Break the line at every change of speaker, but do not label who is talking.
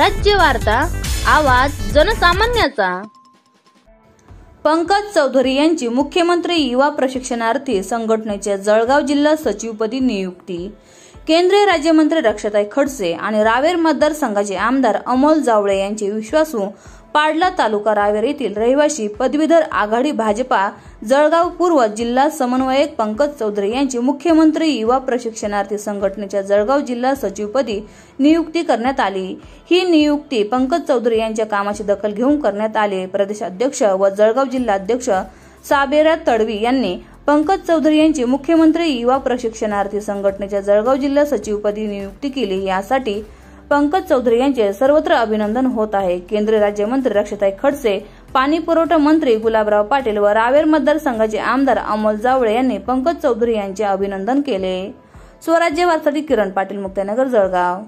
स्वराज्य वार्ता, आवाज जनसामान्याचा। पंकज चौधरी यांची मुख्यमंत्री युवा प्रशिक्षणार्थी संघटनेच्या जळगाव जिल्हा सचिवपदी नियुक्ती। केंद्रीय राज्यमंत्री रक्षाताई खडसे आणि रावेर मतदारसंघाचे आमदार अमोल जावळे यांचे विश्वासू पाडला तालुका रावेर येथील रहिवासी पदवीधर आघाडी भाजपा जळगाव पूर्व जिल्हा समन्वयक पंकज चौधरी यांची मुख्यमंत्री युवा प्रशिक्षणार्थी संघटनेच्या जळगाव जिल्हा सचिवपदी नियुक्ती करण्यात आली। ही नियुक्ती पंकज चौधरी यांच्या कामाची दखल घेऊन करण्यात आली। प्रदेशाध्यक्ष व जळगाव जिल्हाध्यक्ष साबेरा तडवी यांनी पंकज चौधरी यांची मुख्यमंत्री युवा प्रशिक्षणार्थी संघटनेच्या जळगाव जिल्हा सचिवपदी नियुक्ती केली। यासाठी पंकज चौधरी यांचे सर्वत्र अभिनंदन होत आहे। केंद्रीय राज्यमंत्री रक्षाताई खडसे, पाणी पुरवठा मंत्री गुलाबराव पाटील व रावेर मतदारसंघाचे आमदार अमोल जावळे यांनी पंकज चौधरी यांचे अभिनंदन केले। स्वराज्य वार्तासाठी किरण पाटील, मुक्ताईनगर, जळगाव।